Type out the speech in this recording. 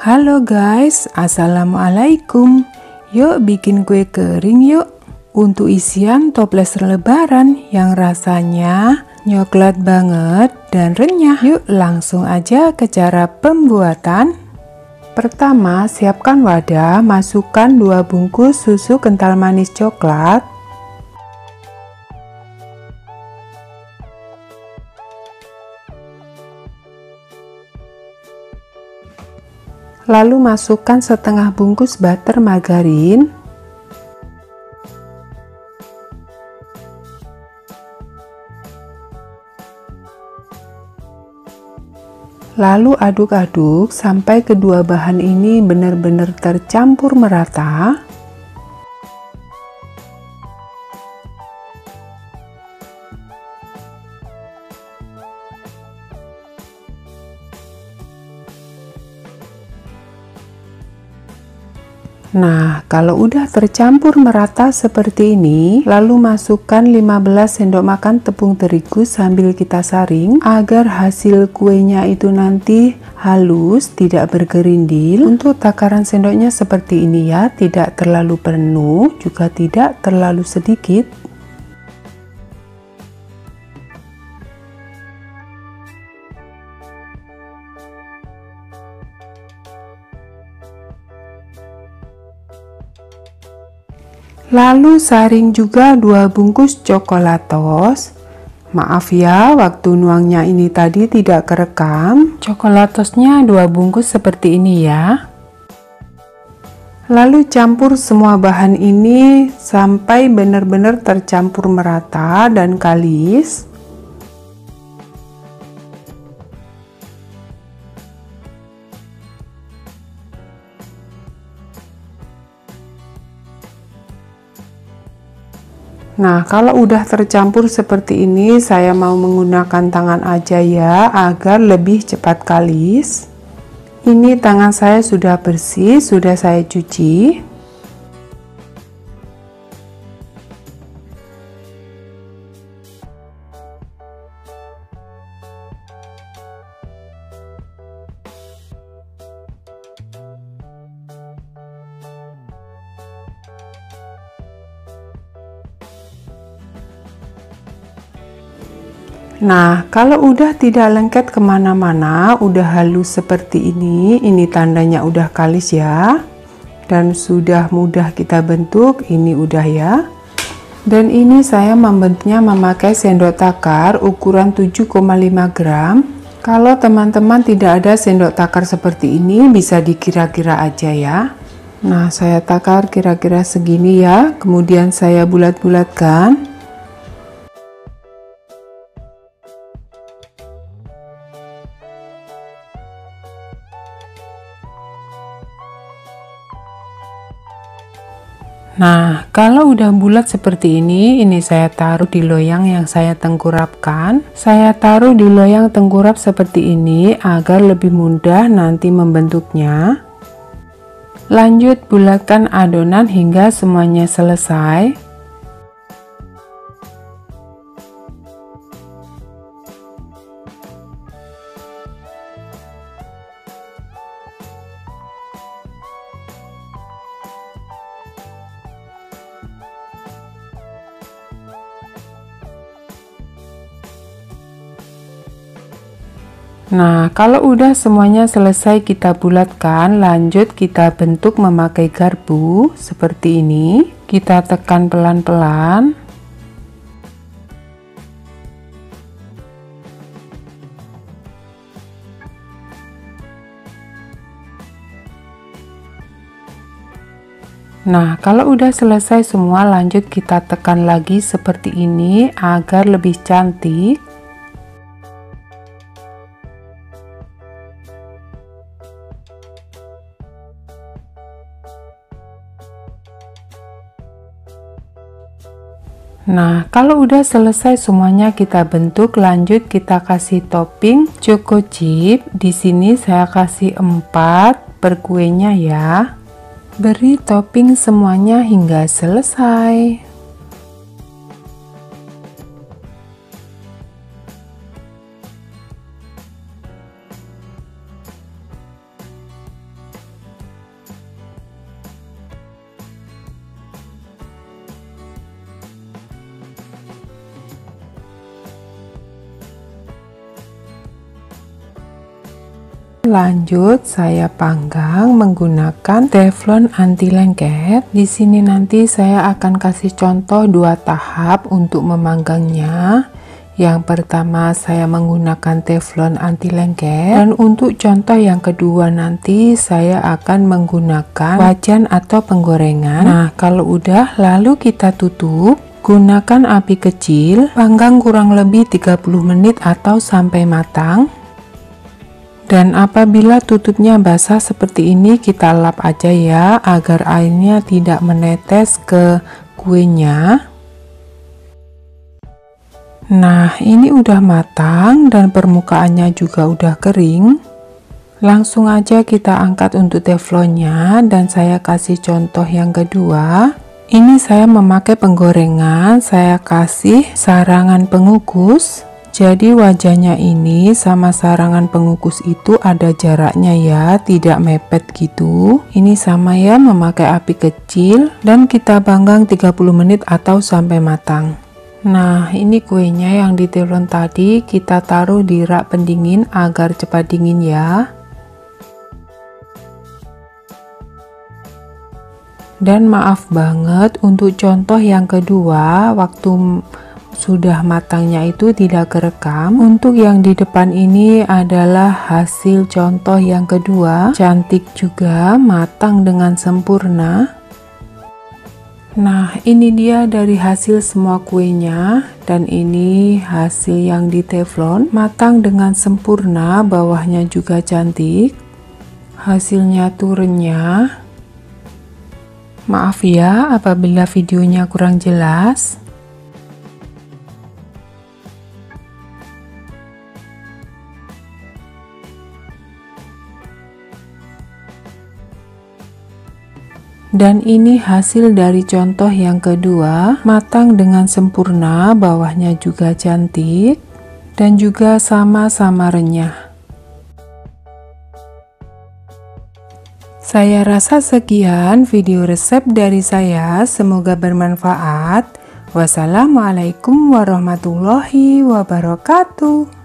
Halo guys, assalamualaikum. Yuk bikin kue kering yuk. Untuk isian toples lebaran yang rasanya coklat banget dan renyah. Yuk langsung aja ke cara pembuatan. Pertama, siapkan wadah, masukkan 2 bungkus susu kental manis coklat. Lalu masukkan setengah bungkus butter margarin. Lalu aduk-aduk sampai kedua bahan ini benar-benar tercampur merata. Nah, kalau udah tercampur merata seperti ini, lalu masukkan 15 sendok makan tepung terigu sambil kita saring agar hasil kuenya itu nanti halus, tidak bergerindil. Untuk takaran sendoknya seperti ini ya, tidak terlalu penuh, juga tidak terlalu sedikit. Lalu saring juga 2 bungkus coklatos. Maaf ya, waktu nuangnya ini tadi tidak kerekam. Coklatosnya 2 bungkus seperti ini ya. Lalu campur semua bahan ini sampai benar-benar tercampur merata dan kalis. Nah, kalau udah tercampur seperti ini, saya mau menggunakan tangan aja ya, agar lebih cepat kalis. Ini tangan saya sudah bersih, sudah saya cuci. Nah, kalau udah tidak lengket kemana-mana, udah halus seperti ini tandanya udah kalis ya, dan sudah mudah kita bentuk. Ini udah ya. Dan ini saya membentuknya memakai sendok takar ukuran 7,5 gram. Kalau teman-teman tidak ada sendok takar seperti ini, bisa dikira-kira aja ya. Nah, saya takar kira-kira segini ya, kemudian saya bulat-bulatkan. Nah, kalau udah bulat seperti ini saya taruh di loyang yang saya tengkurapkan. Saya taruh di loyang tengkurap seperti ini agar lebih mudah nanti membentuknya. Lanjut bulatkan adonan hingga semuanya selesai. Nah, kalau udah semuanya selesai kita bulatkan, lanjut kita bentuk memakai garpu seperti ini. Kita tekan pelan-pelan. Nah, kalau udah selesai semua, lanjut kita tekan lagi seperti ini agar lebih cantik. Nah, kalau udah selesai semuanya kita bentuk, lanjut kita kasih topping choco chip. Di sini saya kasih 4 per kuenya ya. Beri topping semuanya hingga selesai. lanjut saya panggang menggunakan teflon anti lengket. Di sini nanti saya akan kasih contoh 2 tahap untuk memanggangnya. Yang pertama saya menggunakan teflon anti lengket, dan untuk contoh yang kedua nanti saya akan menggunakan wajan atau penggorengan. Nah, kalau udah lalu kita tutup, gunakan api kecil, panggang kurang lebih 30 menit atau sampai matang. Dan apabila tutupnya basah seperti ini, kita lap aja ya agar airnya tidak menetes ke kuenya. Nah, ini udah matang dan permukaannya juga udah kering. Langsung aja kita angkat untuk teflonnya, dan saya kasih contoh yang kedua. Ini saya memakai penggorengan, saya kasih sarangan pengukus. Jadi wajahnya ini sama sarangan pengukus itu ada jaraknya ya, tidak mepet gitu. Ini sama ya, memakai api kecil dan kita panggang 30 menit atau sampai matang. Nah, ini kuenya yang di teflon tadi kita taruh di rak pendingin agar cepat dingin ya. Dan maaf banget untuk contoh yang kedua, waktu sudah matangnya itu tidak kerekam. Untuk yang di depan ini adalah hasil contoh yang kedua, cantik juga, matang dengan sempurna. Nah, ini dia dari hasil semua kuenya, dan ini hasil yang di teflon, matang dengan sempurna, bawahnya juga cantik. Hasilnya tuh renyah. Maaf ya apabila videonya kurang jelas. Dan ini hasil dari contoh yang kedua, matang dengan sempurna, bawahnya juga cantik, dan juga sama-sama renyah. Saya rasa sekian video resep dari saya, semoga bermanfaat. Wassalamualaikum warahmatullahi wabarakatuh.